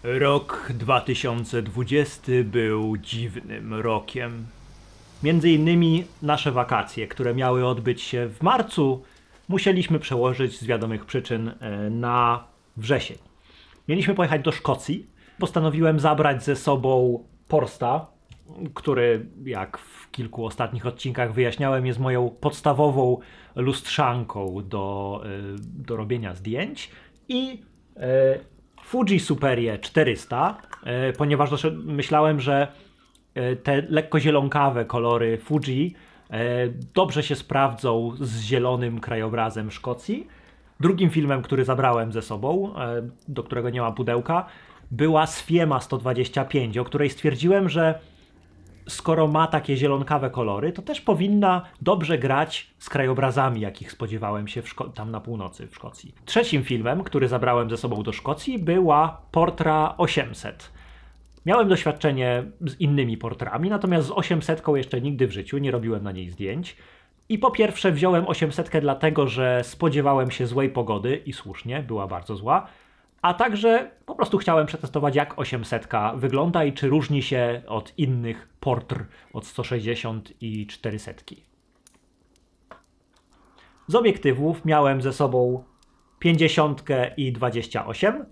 Rok 2020 był dziwnym rokiem. Między innymi nasze wakacje, które miały odbyć się w marcu, musieliśmy przełożyć z wiadomych przyczyn na wrzesień. Mieliśmy pojechać do Szkocji. Postanowiłem zabrać ze sobą Porsta, który, jak w kilku ostatnich odcinkach wyjaśniałem, jest moją podstawową lustrzanką do robienia zdjęć, i Fuji Superie 400, ponieważ myślałem, że te lekko zielonkawe kolory Fuji dobrze się sprawdzą z zielonym krajobrazem Szkocji. Drugim filmem, który zabrałem ze sobą, do którego nie ma pudełka, była Sfiema 125, o której stwierdziłem, że skoro ma takie zielonkawe kolory, to też powinna dobrze grać z krajobrazami, jakich spodziewałem się tam na północy w Szkocji. Trzecim filmem, który zabrałem ze sobą do Szkocji, była Portra 800. Miałem doświadczenie z innymi portrami, natomiast z 800 jeszcze nigdy w życiu nie robiłem na niej zdjęć. I po pierwsze wziąłem 800 dlatego, że spodziewałem się złej pogody i słusznie, była bardzo zła. A także po prostu chciałem przetestować, jak 800 wygląda i czy różni się od innych portr od 160 i 400. Z obiektywów miałem ze sobą 50 i 28.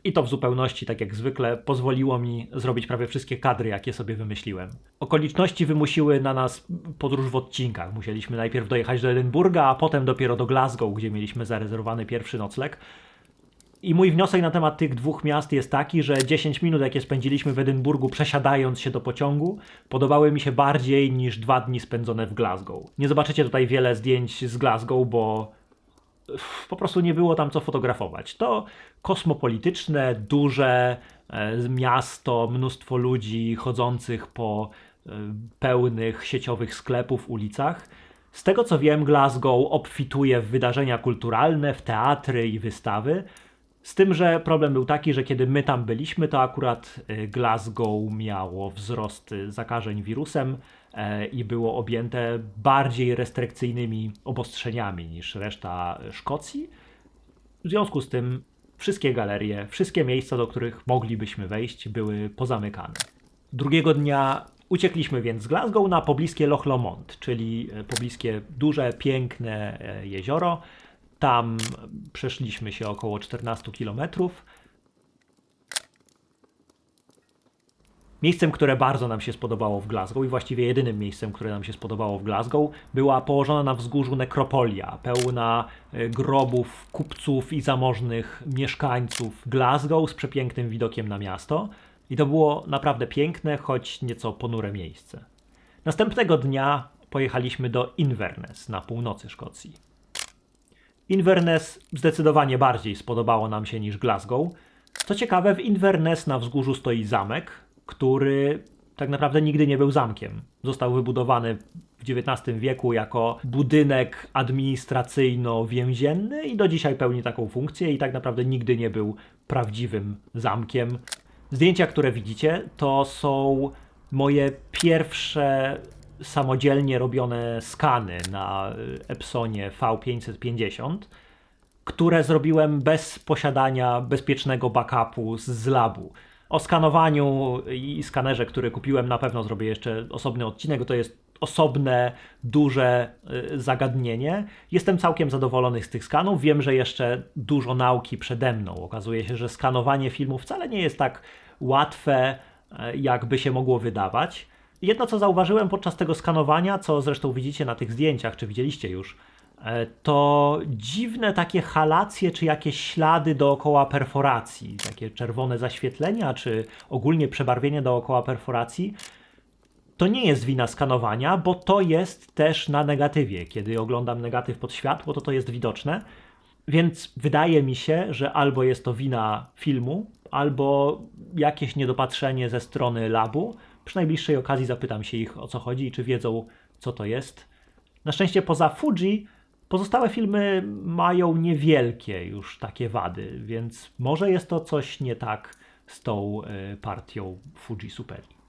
I to w zupełności, tak jak zwykle, pozwoliło mi zrobić prawie wszystkie kadry, jakie sobie wymyśliłem. Okoliczności wymusiły na nas podróż w odcinkach. Musieliśmy najpierw dojechać do Edynburga, a potem dopiero do Glasgow, gdzie mieliśmy zarezerwowany pierwszy nocleg. I mój wniosek na temat tych dwóch miast jest taki, że 10 minut, jakie spędziliśmy w Edynburgu przesiadając się do pociągu, podobały mi się bardziej niż 2 dni spędzone w Glasgow. Nie zobaczycie tutaj wiele zdjęć z Glasgow, bo po prostu nie było tam co fotografować. To kosmopolityczne, duże miasto, mnóstwo ludzi chodzących po pełnych sieciowych sklepów, ulicach. Z tego co wiem, Glasgow obfituje w wydarzenia kulturalne, w teatry i wystawy. Z tym, że problem był taki, że kiedy my tam byliśmy, to akurat Glasgow miało wzrost zakażeń wirusem i było objęte bardziej restrykcyjnymi obostrzeniami niż reszta Szkocji. W związku z tym wszystkie galerie, wszystkie miejsca, do których moglibyśmy wejść, były pozamykane. Drugiego dnia uciekliśmy więc z Glasgow na pobliskie Loch Lomond, czyli pobliskie duże, piękne jezioro. Tam przeszliśmy się około 14 kilometrów. Miejscem, które bardzo nam się spodobało w Glasgow i właściwie jedynym miejscem, które nam się spodobało w Glasgow, była położona na wzgórzu nekropolia, pełna grobów kupców i zamożnych mieszkańców Glasgow z przepięknym widokiem na miasto. I to było naprawdę piękne, choć nieco ponure miejsce. Następnego dnia pojechaliśmy do Inverness na północy Szkocji. Inverness zdecydowanie bardziej spodobało nam się niż Glasgow. Co ciekawe, w Inverness na wzgórzu stoi zamek, który tak naprawdę nigdy nie był zamkiem. Został wybudowany w XIX wieku jako budynek administracyjno-więzienny i do dzisiaj pełni taką funkcję i tak naprawdę nigdy nie był prawdziwym zamkiem. Zdjęcia, które widzicie, to są moje pierwsze samodzielnie robione skany na Epsonie V550, które zrobiłem bez posiadania bezpiecznego backupu z labu. O skanowaniu i skanerze, który kupiłem, na pewno zrobię jeszcze osobny odcinek, bo to jest osobne, duże zagadnienie. Jestem całkiem zadowolony z tych skanów. Wiem, że jeszcze dużo nauki przede mną. Okazuje się, że skanowanie filmu wcale nie jest tak łatwe, jakby się mogło wydawać. Jedno, co zauważyłem podczas tego skanowania, co zresztą widzicie na tych zdjęciach, czy widzieliście już, to dziwne takie halacje, czy jakieś ślady dookoła perforacji, takie czerwone zaświetlenia, czy ogólnie przebarwienie dookoła perforacji. To nie jest wina skanowania, bo to jest też na negatywie. Kiedy oglądam negatyw pod światło, to jest widoczne. Więc wydaje mi się, że albo jest to wina filmu, albo jakieś niedopatrzenie ze strony labu. Przy najbliższej okazji zapytam się ich, o co chodzi i czy wiedzą, co to jest. Na szczęście poza Fuji pozostałe filmy mają niewielkie już takie wady, więc może jest to coś nie tak z tą partią Fuji Superii.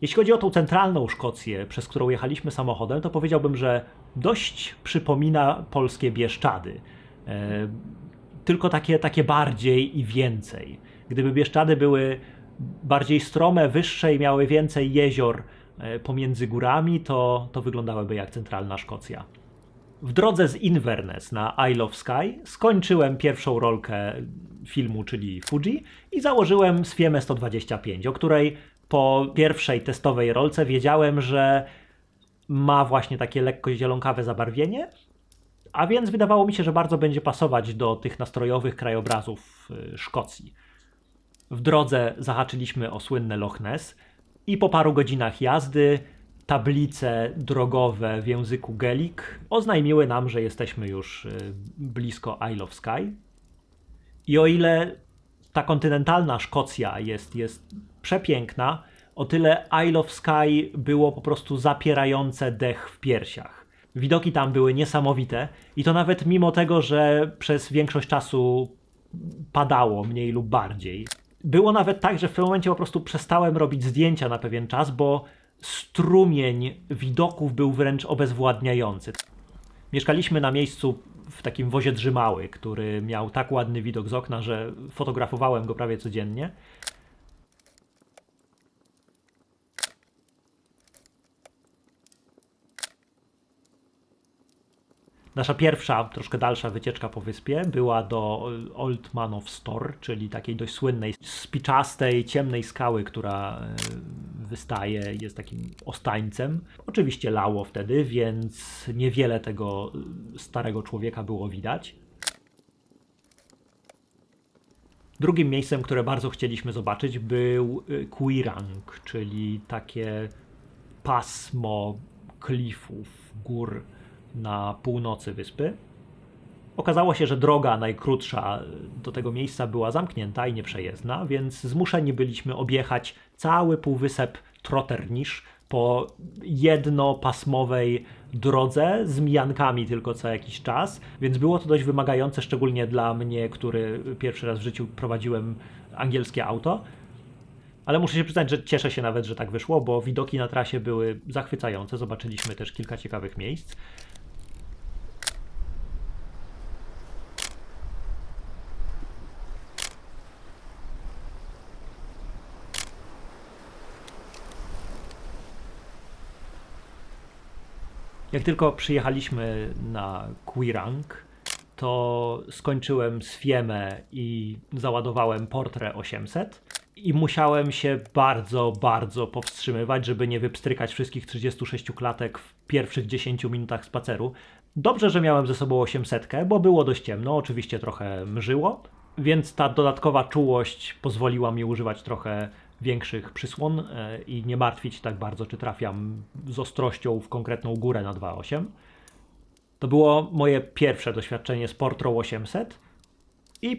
Jeśli chodzi o tą centralną Szkocję, przez którą jechaliśmy samochodem, to powiedziałbym, że dość przypomina polskie Bieszczady. Tylko takie bardziej i więcej. Gdyby Bieszczady były bardziej strome, wyższe i miały więcej jezior pomiędzy górami, to wyglądałyby jak centralna Szkocja. W drodze z Inverness na Isle of Skye skończyłem pierwszą rolkę filmu, czyli Fuji, i założyłem Sfiemę 125, o której po pierwszej testowej rolce wiedziałem, że ma właśnie takie lekko zielonkawe zabarwienie, a więc wydawało mi się, że bardzo będzie pasować do tych nastrojowych krajobrazów Szkocji. W drodze zahaczyliśmy o słynne Loch Ness i po paru godzinach jazdy tablice drogowe w języku Gaelic oznajmiły nam, że jesteśmy już blisko Isle of Skye. I o ile ta kontynentalna Szkocja jest przepiękna, o tyle Isle of Skye było po prostu zapierające dech w piersiach. Widoki tam były niesamowite i to nawet mimo tego, że przez większość czasu padało mniej lub bardziej. Było nawet tak, że w pewnym momencie po prostu przestałem robić zdjęcia na pewien czas, bo strumień widoków był wręcz obezwładniający. Mieszkaliśmy na miejscu w takim wozie Drzymały, który miał tak ładny widok z okna, że fotografowałem go prawie codziennie. Nasza pierwsza, troszkę dalsza wycieczka po wyspie była do Old Man of Storr, czyli takiej dość słynnej, spiczastej, ciemnej skały, która wystaje, jest takim ostańcem. Oczywiście lało wtedy, więc niewiele tego starego człowieka było widać. Drugim miejscem, które bardzo chcieliśmy zobaczyć, był Quirang, czyli takie pasmo klifów, gór na północy wyspy. Okazało się, że droga najkrótsza do tego miejsca była zamknięta i nieprzejezdna, więc zmuszeni byliśmy objechać cały półwysep Trotternish po jednopasmowej drodze z mijankami tylko co jakiś czas, więc było to dość wymagające, szczególnie dla mnie, który pierwszy raz w życiu prowadziłem angielskie auto. Ale muszę się przyznać, że cieszę się nawet, że tak wyszło, bo widoki na trasie były zachwycające. Zobaczyliśmy też kilka ciekawych miejsc. Jak tylko przyjechaliśmy na Quirang, to skończyłem Sfiemę i załadowałem Portre 800 i musiałem się bardzo powstrzymywać, żeby nie wypstrykać wszystkich 36 klatek w pierwszych 10 minutach spaceru. Dobrze, że miałem ze sobą 800, bo było dość ciemno, oczywiście trochę mrzyło, więc ta dodatkowa czułość pozwoliła mi używać trochę większych przysłon i nie martwić tak bardzo, czy trafiam z ostrością w konkretną górę na 2.8. To było moje pierwsze doświadczenie z Portrą 800 i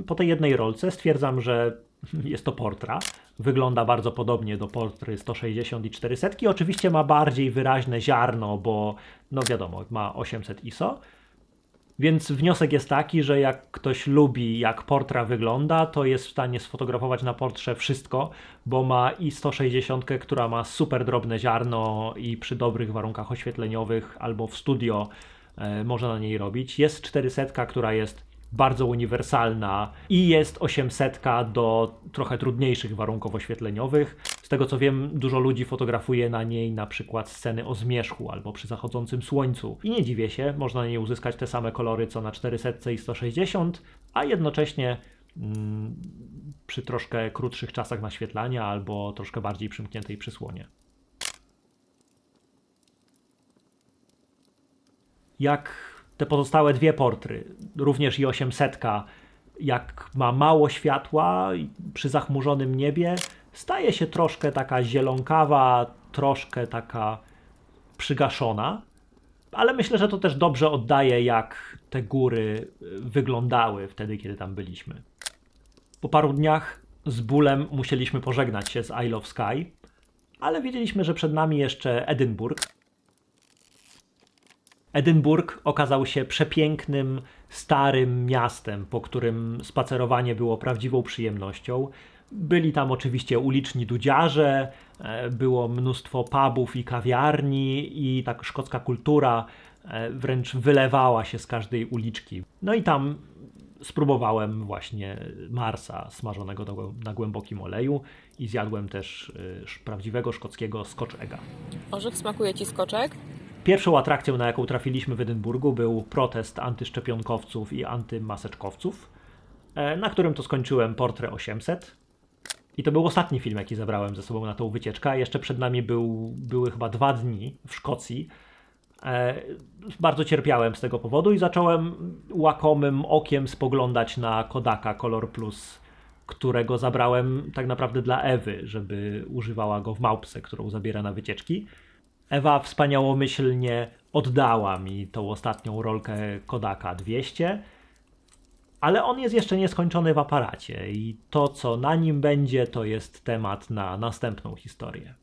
po tej jednej rolce stwierdzam, że jest to Portra. Wygląda bardzo podobnie do Portry 160 i 400. Oczywiście ma bardziej wyraźne ziarno, bo no wiadomo, ma 800 ISO. Więc wniosek jest taki, że jak ktoś lubi, jak Portra wygląda, to jest w stanie sfotografować na Portrze wszystko, bo ma i 160, która ma super drobne ziarno i przy dobrych warunkach oświetleniowych albo w studio można na niej robić. Jest 400, która jest bardzo uniwersalna i jest 800 do trochę trudniejszych warunków oświetleniowych. Z tego co wiem, dużo ludzi fotografuje na niej na przykład sceny o zmierzchu albo przy zachodzącym słońcu. I nie dziwię się, można na niej uzyskać te same kolory co na 400 i 160, a jednocześnie przy troszkę krótszych czasach naświetlania albo troszkę bardziej przymkniętej przysłonie. Jak te pozostałe dwie Portry, również i 800, jak ma mało światła przy zachmurzonym niebie, staje się troszkę taka zielonkawa, troszkę taka przygaszona, ale myślę, że to też dobrze oddaje, jak te góry wyglądały wtedy, kiedy tam byliśmy. Po paru dniach z bólem musieliśmy pożegnać się z Isle of Skye, ale wiedzieliśmy, że przed nami jeszcze Edynburg. Edynburg okazał się przepięknym, starym miastem, po którym spacerowanie było prawdziwą przyjemnością. Byli tam oczywiście uliczni dudziarze, było mnóstwo pubów i kawiarni i tak szkocka kultura wręcz wylewała się z każdej uliczki. No i tam spróbowałem właśnie Marsa smażonego na głębokim oleju i zjadłem też prawdziwego szkockiego Scotch Egga. Orzech, smakuje Ci skoczek? Pierwszą atrakcją, na jaką trafiliśmy w Edynburgu, był protest antyszczepionkowców i antymaseczkowców, na którym to skończyłem Portre 800. I to był ostatni film, jaki zabrałem ze sobą na tą wycieczkę. Jeszcze przed nami były chyba 2 dni w Szkocji. Bardzo cierpiałem z tego powodu i zacząłem łakomym okiem spoglądać na Kodaka Color Plus, którego zabrałem tak naprawdę dla Ewy, żeby używała go w małpce, którą zabiera na wycieczki. Ewa wspaniałomyślnie oddała mi tą ostatnią rolkę Kodaka 200, ale on jest jeszcze nieskończony w aparacie i to, co na nim będzie, to jest temat na następną historię.